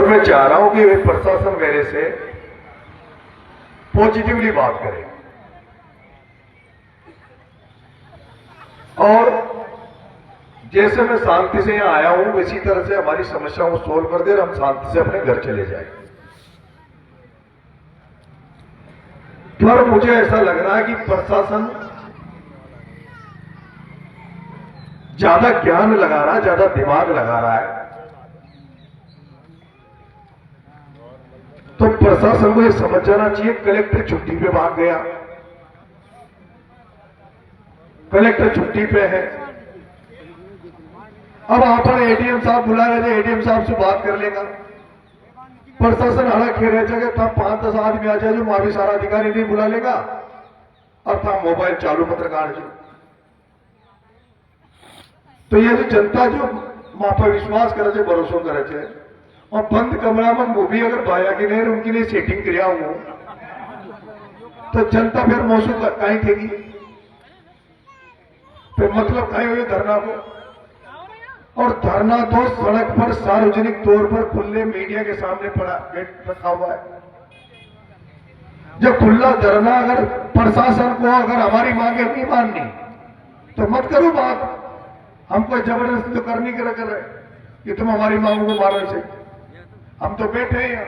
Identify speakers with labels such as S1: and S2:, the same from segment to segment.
S1: मैं चाह रहा हूं कि वे प्रशासन मेरे से पॉजिटिवली बात करे और जैसे मैं शांति से यहां आया हूं इसी तरह से हमारी समस्याओं को सोल्व कर दे और हम शांति से अपने घर चले जाएं। पर मुझे ऐसा लग रहा है कि प्रशासन ज्यादा ज्ञान लगा रहा है, ज्यादा दिमाग लगा रहा है। तो प्रशासन को यह समझ जाना चाहिए, कलेक्टर छुट्टी पे भाग गया, कलेक्टर छुट्टी पे है। अब आपने एडीएम साहब बुलाया जाए, एडीएम साहब से बात कर लेगा। प्रशासन हड़ा खेल जगह था 5-10 आदमी आ जाए जो वहां भी सारा अधिकारी नहीं बुला लेगा और था मोबाइल चालू पत्रकार जी। तो ये जो जनता जो वहां पर विश्वास करे छे, भरोसा करे छे और बंद कमरा में वो भी अगर भाया की नहीं उनके लिए सेटिंग कराया हूं तो जनता फिर मौसू कहीं थेगी, फिर मतलब कहीं हुए धरना को। और धरना तो सड़क पर सार्वजनिक तौर पर खुले मीडिया के सामने पड़ा रखा हुआ है। जब खुला धरना अगर प्रशासन को अगर हमारी मांगे नहीं माननी तो मत करो बात, हमको जबरदस्ती तो करनी कर रहे कि तुम हमारी मांगों को मानो से। हम तो बैठे हैं यहाँ,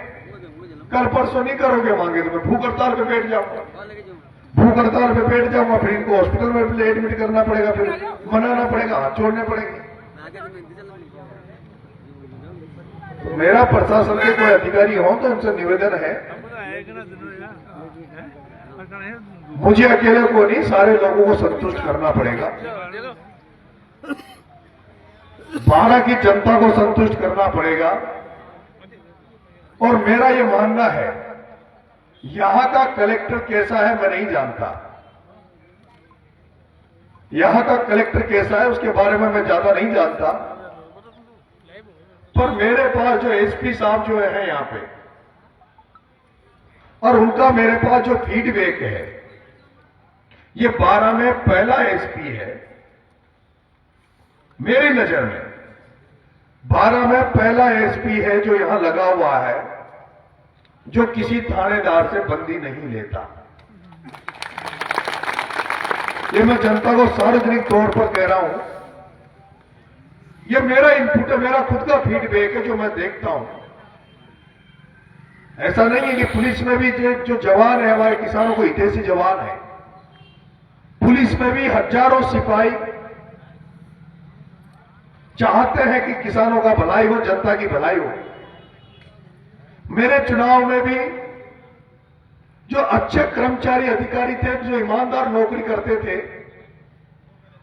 S1: कल परसों नहीं करोगे मांगे तो मैं भूख हड़ताल पे बैठ जाऊंगा, भूख हड़ताल पे बैठ जाऊंगा, फिर इनको हॉस्पिटल में एडमिट करना पड़ेगा, फिर मनाना पड़ेगा, हाथ छोड़ने पड़ेंगे। तो मेरा प्रशासन के कोई अधिकारी हो तो उनसे निवेदन है, मुझे अकेले को नहीं सारे लोगों को संतुष्ट करना पड़ेगा, 12 की जनता को संतुष्ट करना पड़ेगा। और मेरा यह मानना है यहां का कलेक्टर कैसा है मैं नहीं जानता, यहां का कलेक्टर कैसा है उसके बारे में मैं ज्यादा नहीं जानता, पर मेरे पास जो एसपी साहब जो है यहां पे और उनका मेरे पास जो फीडबैक है, ये 12 में पहला एसपी है मेरी नजर में, 12 में पहला एसपी है जो यहां लगा हुआ है जो किसी थानेदार से बंदी नहीं लेता। ये मैं जनता को सार्वजनिक तौर पर कह रहा हूं, ये मेरा इनपुट है, मेरा खुद का फीडबैक है जो मैं देखता हूं। ऐसा नहीं है कि पुलिस में भी जो जवान है हमारे किसानों को हितैषी जवान है, पुलिस में भी हजारों सिपाही चाहते हैं कि किसानों का भलाई हो, जनता की भलाई हो। मेरे चुनाव में भी जो अच्छे कर्मचारी अधिकारी थे जो ईमानदार नौकरी करते थे,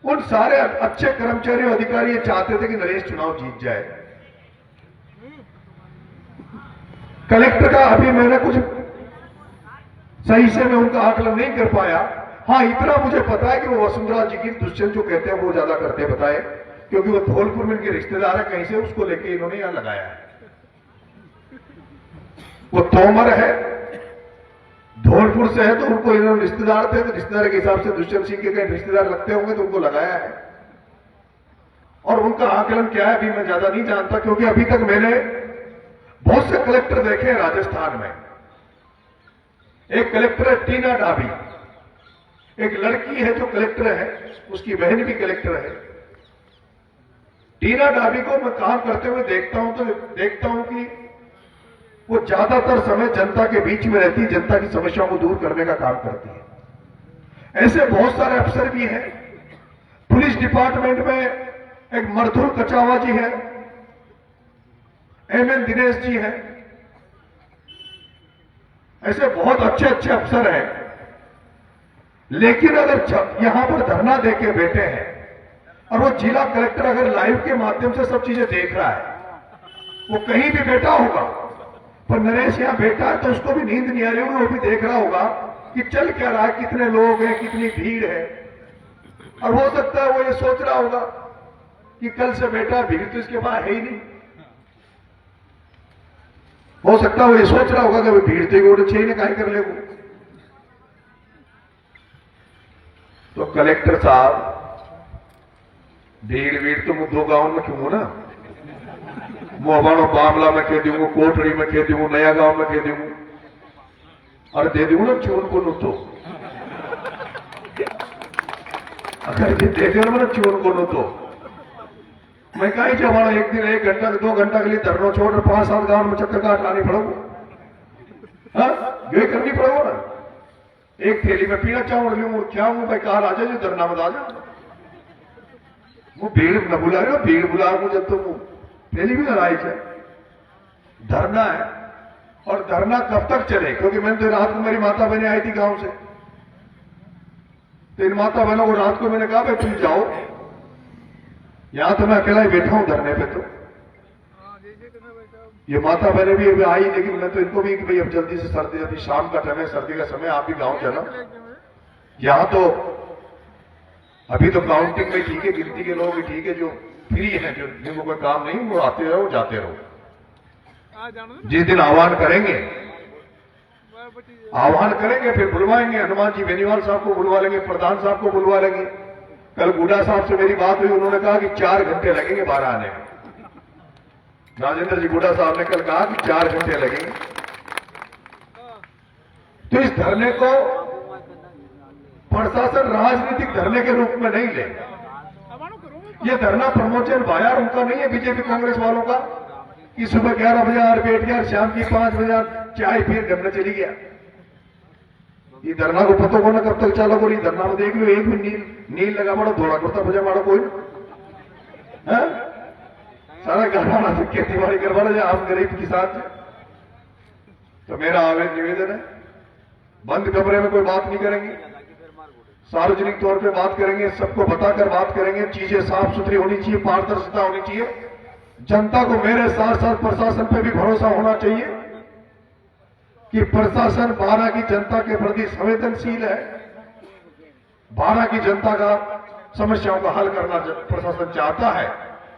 S1: उन सारे अच्छे कर्मचारी और अधिकारी ये चाहते थे कि नरेश चुनाव जीत जाए। कलेक्टर का अभी मैंने कुछ सही से मैं उनका आकलन नहीं कर पाया। हां, इतना मुझे पता है कि वो वसुंधरा जी की दुष्यंत जो कहते हैं वो ज्यादा करते बताए, क्योंकि वो धौलपुर में इनके रिश्तेदार है, कहीं से उसको लेके इन्होंने यहां लगाया है। वो तोमर है, धौलपुर से है, तो उनको इन्होंने रिश्तेदार थे, तो रिश्तेदार के हिसाब से दुष्यंत सिंह के कई रिश्तेदार लगते होंगे तो उनको लगाया है। और उनका आकलन क्या है अभी मैं ज्यादा नहीं जानता, क्योंकि अभी तक मैंने बहुत से कलेक्टर देखे हैं राजस्थान में। एक कलेक्टर है टीना डाबी, एक लड़की है जो कलेक्टर है, उसकी बहन भी कलेक्टर है। टीना डाबी को मैं काम करते हुए देखता हूं तो देखता हूं कि वो ज्यादातर समय जनता के बीच में रहती है, जनता की समस्याओं को दूर करने का काम करती है। ऐसे बहुत सारे अफसर भी हैं। पुलिस डिपार्टमेंट में एक मरथुर कचावा जी है, एमएन दिनेश जी हैं, ऐसे बहुत अच्छे अच्छे अफसर हैं। लेकिन अगर यहां पर धरना देके बैठे हैं और वो जिला कलेक्टर अगर लाइव के माध्यम से सब चीजें देख रहा है, वो कहीं भी बैठा होगा, पर नरेश यहां बैठा है तो उसको भी नींद नहीं आ रही होगी, वो भी देख रहा होगा कि चल क्या रहा है, कितने लोग हैं, कितनी भीड़ है। और हो सकता है वो ये सोच रहा होगा कि कल से बैठा भीड़ तो इसके पास है ही नहीं। हो सकता है वो ये सोच रहा होगा कि भीड़ तो गोड़ चाहिए कहीं कर ले। तो कलेक्टर साहब भीड़ भीड़ तो मुद्दों गांव में क्यों हो ना, मोहबाड़ो बामला में कह दूंगा, कोटड़ी में कह दूंगा, नया गांव में कह दूंगा, और दे दूंगा ना चून को नो तो अगर ये दे दो ना चून को नो तो मैं कहीं जमाना एक दिन 1 घंटा 2 घंटा के लिए धरना छोड़ 5-7 गांव में चक्कर काट लानी पड़ोगे, हाँ ये करनी पड़ोगे ना। एक थैली में पीना चावल लूंगा, क्या हूं भाई, कहा आ जाए धरना में आ जाओ, वो भीड़ न बुला रहे हो, भीड़ बुला रहा हूं जब तो पहली भी लड़ाई है, धरना है। और धरना कब तक चले, क्योंकि मैंने तो रात को मेरी माता बहनें आई थी गांव से, तो इन माता बहनों को रात को मैंने कहा भाई तुम जाओ, यहां तो मैं अकेला ही बैठा हूं धरने पे, तो ये माता बहनें भी अभी आई, लेकिन मैं तो इनको भी कि भाई अब जल्दी से सर्दी, अभी शाम का टाइम है, सर्दी का समय, आप भी गांव चलो। यहां तो अभी तो काउंटिंग में ठीक है, गिनती के लोग भी ठीक है, जो फ्री है, जो जिनको कोई काम नहीं वो आते रहो जाते रहो। जिस दिन आह्वान करेंगे फिर बुलवाएंगे, हनुमान जी बेनीवाल साहब को बुलवा लेंगे, प्रधान साहब को बुलवा लेंगे। कल गुडा साहब से मेरी बात हुई, उन्होंने कहा कि 4 घंटे लगेंगे बाहर आने में। राजेंद्र जी गुडा साहब ने कल कहा कि 4 घंटे लगेंगे। तो इस धरने को प्रशासन राजनीतिक धरने के रूप में नहीं ले, ये धरना प्रमोशन वाया उनका नहीं है, बीजेपी कांग्रेस वालों का, कि सुबह 11 बजे आर बैठ गया, शाम की 5 बजे चाय फिर घर में चली गया। ये धरना को पता को ना कब तक चाला को, धरना में देख लो, एक भी नील लगा पड़ो, धोड़ा कुर्ता पजामा कोई है, सारा करवाना से खेती बाड़ी करवाना जाए, आम गरीब किसान। तो मेरा आवेदन निवेदन है, बंद कमरे में कोई बात नहीं करेंगे, सार्वजनिक तौर पे बात करेंगे, सबको बताकर बात करेंगे, चीजें साफ सुथरी होनी चाहिए, पारदर्शिता होनी चाहिए। जनता को मेरे साथ साथ प्रशासन पे भी भरोसा होना चाहिए कि प्रशासन 12 की जनता के प्रति संवेदनशील है, 12 की जनता का समस्याओं का हल करना प्रशासन चाहता है।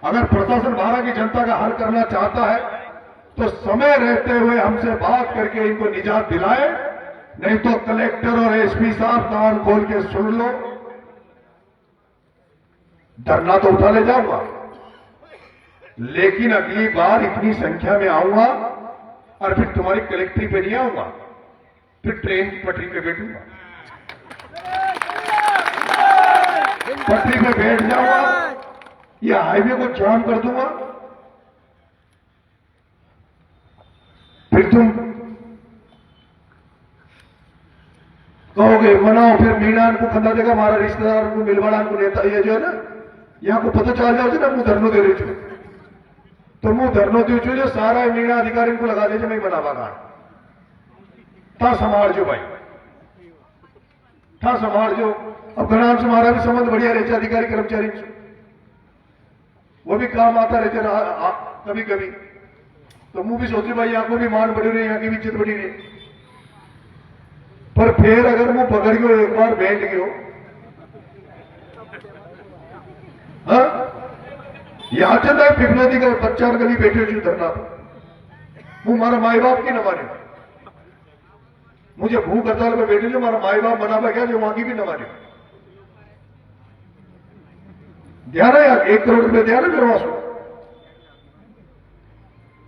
S1: अगर प्रशासन 12 की जनता का हल करना चाहता है तो समय रहते हुए हमसे बात करके इनको निजात दिलाए, नहीं तो कलेक्टर और एसपी साहब कान खोल के सुन लो, धरना तो उठा ले जाऊंगा, लेकिन अगली बार इतनी संख्या में आऊंगा और फिर तुम्हारी कलेक्ट्री पे नहीं आऊंगा, फिर ट्रेन की पटरी पे बैठूंगा, पटरी पे बैठ जाऊंगा या हाईवे को जाम कर दूंगा, फिर तुम कहोगे मनाओ, फिर मीना को खंदा देगा, हमारा रिश्तेदार को मिलवाड़ा को नेता, ये जो है ना, यहां को पता चल जाओ ना मुंह धरनो दे रही छू, तो मुंह धरनो दे जो सारा मीना अधिकारी को लगा दे, मैं बनावा गाड़ था समार जो भाई था समार जो। अब गणान से हमारा भी संबंध बढ़िया रहता अधिकारी कर्मचारी से, वो भी काम आता रहते कभी कभी, तो मुंह भी सोचते भाई यहाँ को भी मान बढ़ी रही, यहाँ की भी इज्जत बढ़ी रही, पर फिर अगर मुंह पकड़ गयो एक बार बैठ गयो, हाँ यहां चलता है फिरनोदी का बच्चा गली बैठे हो धरना, वो हमारा माई बाप की न माने, मुझे भूख हड़ताल में बैठे जो हमारा माई बाप बना पा गया, जो वहां की भी न माने, ध्यान है यार, 1 करोड़ रुपये ध्यान है मेरे वहां,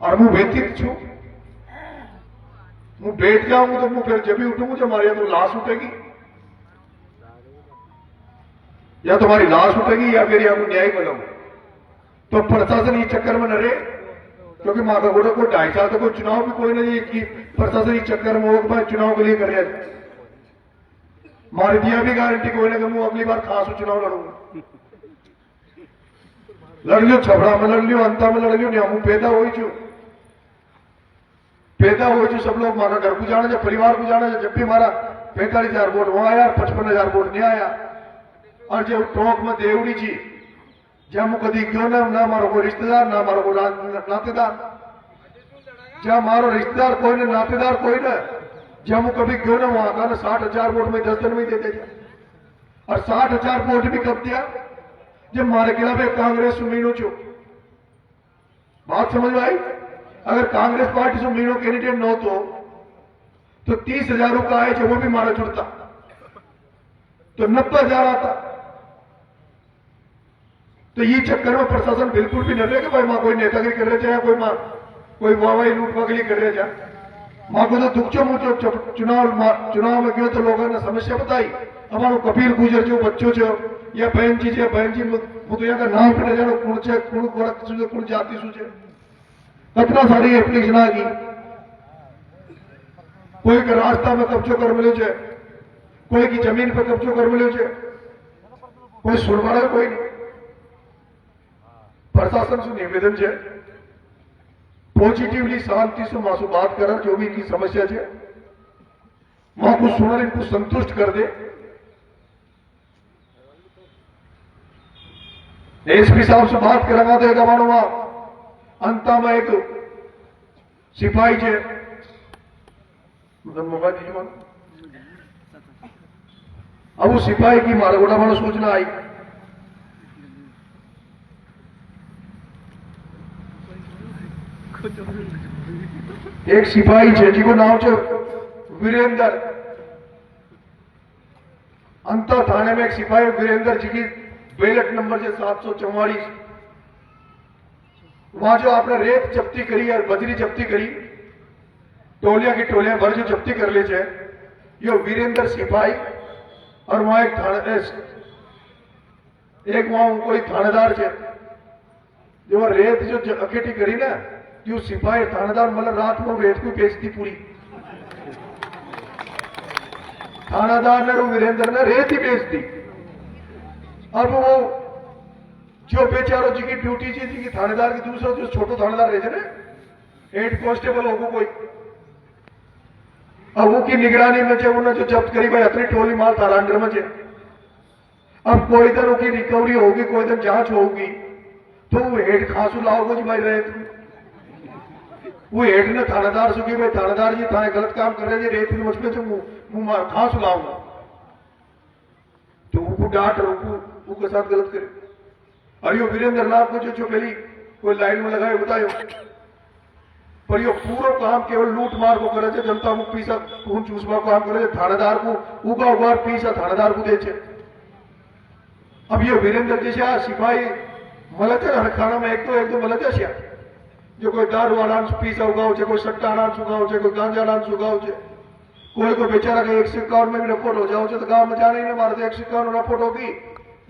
S1: और मुंह व्यतीत छू, मुंह बैठ जाऊंगा तो मुंह फिर जब भी उठूंगा जब हमारे तो लाश उठेगी, या तुम्हारी लाश उठेगी या फिर यहां न्याय मिलूंगा। तो प्रशासन इस चक्कर में न रहे, क्योंकि माता गोड़ा को 2.5 साल तक कोई चुनाव भी कोई नहीं कि प्रशासन इस चक्कर में हो चुनाव के लिए कर रहे, मारी दिया भी गारंटी कोई ना कि अगली बार खास चुनाव लड़ूंगा, लड़ लियो छबड़ा में लड़ लियो, अंता में लड़ लियो, नहीं पैदा हो सब लोग मारा घर को जाना, जब परिवार को जाना, जब भी हमारा 45,000 वोट वहां आया, 55,000 वोट नहीं आया, और जब टोंक में देवड़ी जी जब कभी क्यों ना मारो कोई रिश्तेदार, ना मारो कोई नातेदार, जब मारो रिश्तेदार कोई ना, नातेदार कोई ना, जब कभी क्यों ना वहां का 60,000 वोट में 10 दिन में दे दिया, और 60,000 वोट भी कब दिया जब हमारे खिलाफ कांग्रेस मीनो चो, बात समझ में आई। अगर कांग्रेस पार्टी से मीनो कैंडिडेट न हो तो 30,000 का आए थे, वो भी मारा जुड़ता तो 90,000 आता, तो ये चक्कर में प्रशासन बिल्कुल भी न रहे कि भाई माँ कोई नेतागिरी कर रहे थे या कोई माँ कोई वाहवाही लूटवागली कर रहे थे। माँ को तो दुखचो मुझे चुनाव में गयो तो लोगों ने समस्या बताई। हमारो कपिल गुजर जो बच्चों छो या बहन जी मुझे यहाँ का नाम पे न जानो कुण छे कुण वर्ग सुझे कुण जाति सुझे कतना सारी एप्लीकेशन आ गई। कोई का रास्ता में कब्जो कर मिलो छे, कोई की जमीन पर कब्जो कर मिलो छे, कोई सुनवाड़ा कोई नहीं। प्रशासन से निवेदन है पॉजिटिवली शांति से मां से बात कर जो भी इनकी समस्या है मां को सुनर इनको संतुष्ट कर दे। एसपी साहब से बात करा देगा मानो वहां अंता में एक सिपाही है मोबाइल दीजिए मानो। अब वो सिपाही की मारगोड़ा मानो सूचना आई। एक सिपाही है जिको नाम है वीरेंद्र। अंतर थाने में एक सिपाही वीरेंद्र जी की बैलेट नंबर है 744। वहां जो आपने रेत जब्ती करी और बजरी जब्ती करी टोलिया की टोलियां भर जो जब्ती कर ले छे यो वीरेंद्र सिपाही और वहां एक वहां कोई थानेदार है जो रेत जो इकट्ठी करी ना जो सिपाही थानेदार मतलब रात में रेत को बेचती पूरी थानेदार ने वीरेंद्र ने रेत ही बेच दी। अब वो जो बेचारो जी की ड्यूटी जी की थानेदार की दूसरा जो छोटो थानेदार रहे थे ना हेड कांस्टेबल होगा कोई अब वो की निगरानी में उन्होंने जो जब्त करी भाई अपनी टोली माल थारा अंडर में अब कोई दिन उसकी रिकवरी होगी कोई दिन जांच होगी तो वो हेड खांसू लाओगे जी भाई रहे तुम वो हेड ने थानेदार सुखी भाई थानेदार जी थाने गलत काम कर रहे थे रेत मुझ पे जो मुंह मार खांसू लाऊंगा तो वो डांट के साथ गलत करे। और यो वीरेंद्र नाथ को जो पहली कोई लाइन में लगाए बतायो पर यो पूरा काम केवल लूट मार को करे छे जनता को पीसा खून चूसवा काम करे छे थानेदार को उगा उगा पीसा थानेदार को दे छे। अब ये वीरेंद्र जैसे सिपाही मलत है खाना में एक दो मलत है जो कोई दारू अनाज पीसा उगाओ छे कोई सट्टा अनाज उगाओ छे कोई गांजा अनाज उगाओ छे कोई बेचारा का 151 में भी रिपोर्ट हो जाओ तो गांव में जाने ही ना मारते 151 रिपोर्ट होगी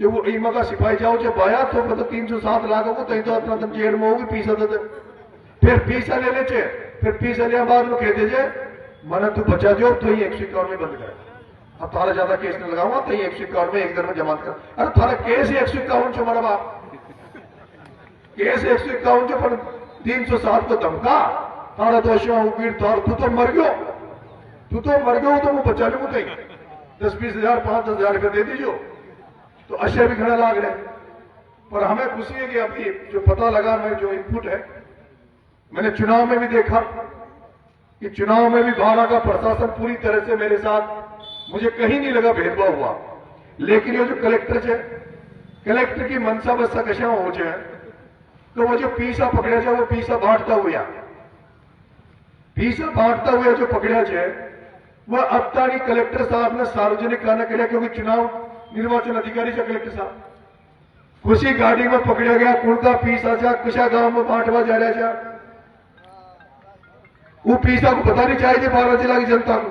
S1: जो वो ईमा का सिपाही जाओ छे बाया तो मतलब 307 लाख को तई तो अपना तम जेल में होगी पीसा देते फिर पीसा ले ले छे फिर पीसा लिया बाद में कहते छे मन तू बचा जो तो ये 151 में बंद कर अब तारा ज्यादा केस नहीं लगाऊंगा तो ये 151 में एक दिन में जमा कर। अरे थारा केस ही 151 छो मारा बाप केस 151 छो पर 307 को धमका तारा दोषियों उगीर तार तू तो मर गयो तो वो बचा लू कहीं 10-20 हजार 5-10 हजार रुपया दे दीजिए तो अशय भी खड़ा लाग रहे। पर हमें खुशी है कि अभी जो पता लगा मैं जो इनपुट है मैंने चुनाव में भी देखा कि चुनाव में भी बारा का प्रशासन पूरी तरह से मेरे साथ मुझे कहीं नहीं लगा भेदभाव हुआ। लेकिन ये जो कलेक्टर है कलेक्टर की मनसा बसा कशा हो जाए तो वो जो पीसा पकड़ा जाए वो पीसा बांटता हुआ जो पकड़ा जाए वह अब तक कलेक्टर साहब ने सार्वजनिक करना करिया क्योंकि चुनाव निर्वाचन अधिकारी से कलेक्टर साहब खुशी गाड़ी में पकड़ा गया कुड़का पीसा जा कुशा गांव में बांटवा जा रहा था वो पीसा को पता नहीं चाहिए 12 जिला की जनता को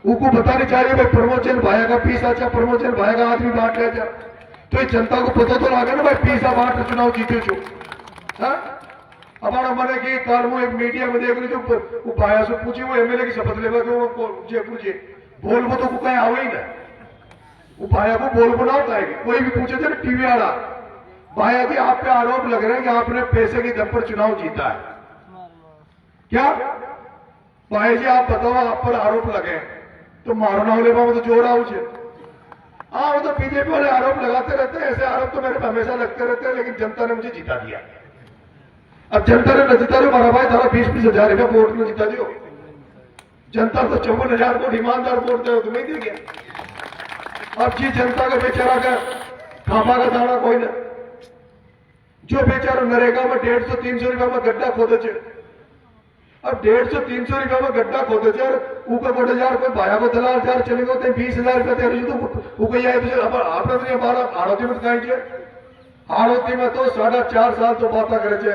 S1: उनको पता नहीं चाहिए भाई प्रमोचन भाया का पीसा अच्छा प्रमोचन भाया का आदमी बांट रहा था तो ये जनता को पता तो लगा ना भाई पीसा बांट चुनाव जीते छो। हमारा मन है कि काल में एक मीडिया में देख ली जो वो भाया से पूछी वो एमएलए की शपथ लेगा कि वो पूछे बोलबो तो कहीं आवे ही ना वो भाया को बोलबो ना होता है कोई भी पूछे थे ना टीवी वाला भाया जी आप पे आरोप लग रहे हैं कि आपने पैसे की दम पर चुनाव जीता है क्या भाई जी आप बताओ आप पर आरोप लगे तो मारना वाले में तो जोर आओ हाँ वो तो बीजेपी वाले आरोप लगाते रहते हैं ऐसे आरोप तो मेरे पे हमेशा लगते रहते हैं लेकिन जनता ने मुझे जिता दिया। अब जनता ने न जिता दो मारा भाई तारा 20-20 हजार रुपया वोट में जिता दियो जनता तो 54,000 वोट ईमानदार वोट दे तुम्हें दे गया। अब जी जनता का बेचारा का खामा का दाना कोई ना जो बेचारा नरेगा में 150-300 रुपया में गड्ढा खोदे छे अब 150-300 रुपया में गड्ढा खोदे छे और ऊपर 1,000 कोई भाया को दलाल 1000 चले गए 20,000 रुपया तेरे तो आपने तो 12 आड़ती में कहीं हाड़ोती में तो 4.5 साल तो बात करे छे,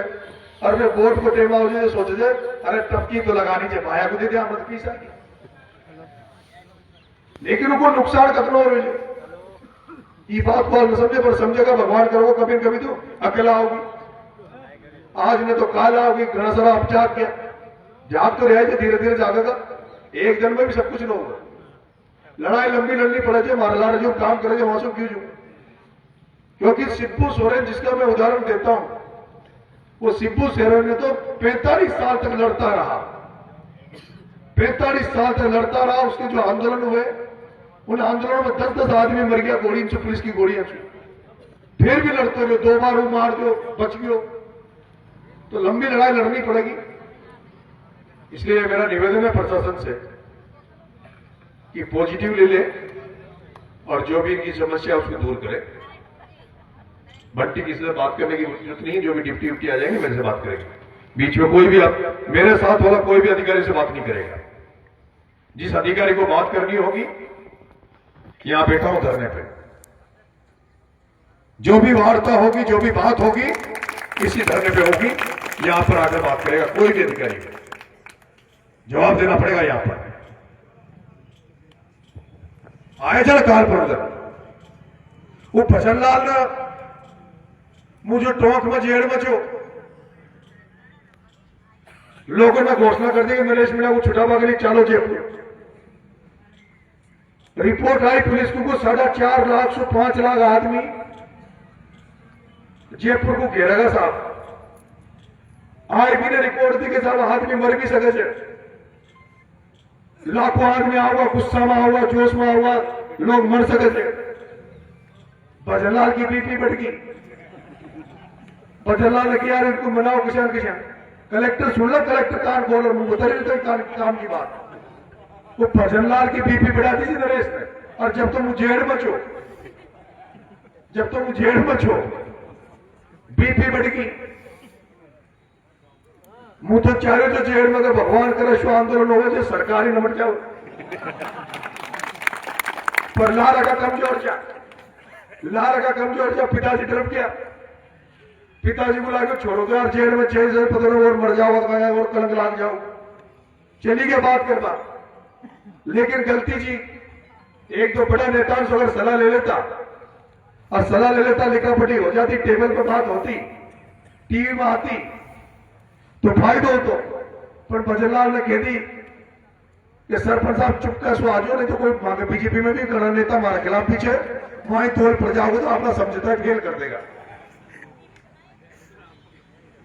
S1: अरे वोट को टेम आवजे तो सोचे छे अरे टपकी तो लगानी छे, भाया को दे दिया मत पीसा, लेकिन उनको नुकसान कितना हो रही है ये बात को न समझे, पर समझेगा भगवान करो कभी न कभी तो अकेला होगी, आज ने तो काल आओगी, घना सारा अब जाग गया, जाग तो रहे धीरे धीरे जागेगा, एक दिन में भी सब कुछ न होगा। लड़ाई लंबी लड़नी पड़े थे, मारला जो काम करे वहां से क्यों जो, क्योंकि शिबू सोरेन जिसका मैं उदाहरण देता हूं, वो शिबू सोरेन ने तो 45 साल तक लड़ता रहा, 45 साल तक लड़ता रहा। उसके जो आंदोलन हुए उन आंदोलनों में 10-10 आदमी मर गया गोली से, पुलिस की गोलियां से, फिर भी लड़ते रहे, 2 बार वो मार दो बच गयो, तो लंबी लड़ाई लड़नी पड़ेगी। इसलिए मेरा निवेदन है प्रशासन से कि पॉजिटिव ले ले और जो भी इनकी समस्या उसको दूर करे। बंटी किसी से बात करने की जरूरत नहीं है, जो भी डिप्टी विप्टी आ जाएंगे मेरे से बात करेंगे, बीच में कोई भी आप मेरे साथ वाला कोई भी अधिकारी से बात नहीं करेगा। जिस अधिकारी को बात करनी होगी यहां बैठा हूं धरने पे, जो भी वार्ता होगी जो भी बात होगी इसी धरने पे होगी, यहां पर आकर बात करेगा कोई भी अधिकारी, जवाब देना पड़ेगा यहां पर। आए जल काल पर उधर वो भजनलाल ने मुझे टोंक में जेड़ में जो लोगों ने घोषणा कर दी कि नरेश मीणा को छुटावा के लिए चालो जयपुर। रिपोर्ट आई पुलिस को 4.5 लाख से 5 लाख आदमी जयपुर को घेरेगा साहब। आईबी ने रिपोर्ट दी कि साहब आदमी मर भी सके छे, लाखों आदमी आवा, गुस्सा में आवा, जोश में आवा, लोग मर सके थे। भजनलाल की बीपी बढ़ गई, भजनलाल ने किया इनको मनाओ किसान किसान, कलेक्टर सुन लो, कलेक्टर कान खोल और मुंह बता रही काम की बात। वो भजनलाल की बीपी बढ़ा दी थी नरेश ने, और जब तुम जेड़ बचो, जब तुम जेड़ बचो बीपी बढ़ गई। मुंह तो चाहे तो जेड़ में अगर भगवान करे शो आंदोलन हो तो सरकारी नंबर जाओ, पर लारा का कमजोर जा, लारा का कमजोर जा। पिताजी तरफ गया, पिताजी बोला कि छोड़ो तो यार जेल में 6 हजार पता और मर जाओ और कलंक लाग जाओ, चली गया बात करना। लेकिन गलती जी, एक दो बड़ा नेताओं से अगर सलाह ले लेता और सलाह ले लेता, लिखा पढ़ी हो जाती, टेबल पर बात होती, टीवी में आती तो फायदा होता। पर भजनलाल ने कह दी कि सरपंच साहब चुप कर सो आजो, नहीं तो कोई बीजेपी में भी खड़ा नेता हमारे खिलाफ पीछे वहीं तोल पड़ जाओगे तो अपना समझौता फेल कर देगा।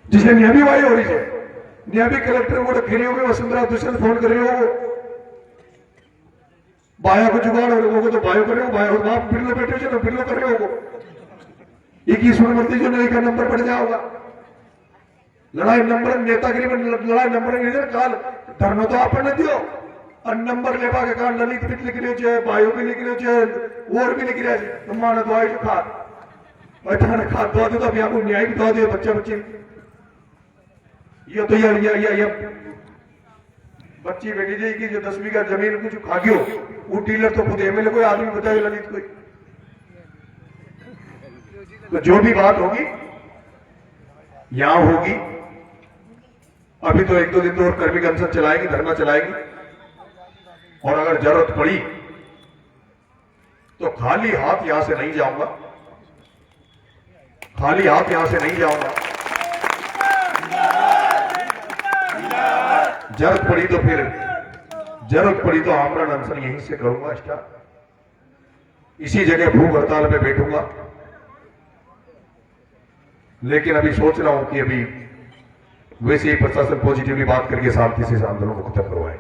S1: जिसे नियामी वाई हो रही है, नियामी कलेक्टर को खिरी होगी, वसुंधरा दुष्यंत फोन कर रही हो, बाया को जुगाड़ हो लोगों को तो बायो कर रहे हो, बायो बाप बिरलो बैठे हो बिरलो कर रहे हो, 21 मरती जो नहीं का नंबर बढ़ जाओगा। लड़ाई नंबर नेतागिरी में लड़ाई नंबर काल धरनो तो आपने दियो, और नंबर लेवा के कारण ललित भी लिख रहे हो, बायो भी लिख रहे हो, और भी लिख रहे हो, माना दवाई जो खाद खाद दवा दो तो अभी आपको न्याय भी दवा दो बच्चे ये तो या बच्ची बेटी जी की जो 10 बीघा जमीन कुछ खा गयो, वो डीलर तो खुद एमएलए कोई आदमी बताए ललित कोई। तो जो भी बात होगी यहां होगी। अभी तो 1-2 दिन तो और कर्मी अनशन चलाएगी, धरना चलाएगी, और अगर जरूरत पड़ी तो खाली हाथ यहां से नहीं जाऊंगा, खाली हाथ यहां से नहीं जाऊंगा। जरूरत पड़ी तो आमरण अनशन यहीं से करूंगा स्टार्ट, इसी जगह भूख हड़ताल में बैठूंगा। लेकिन अभी सोच रहा हूं कि अभी वैसे ही प्रशासन पॉजिटिवली बात करके शांति से आंदोलन को खत्म करवाए।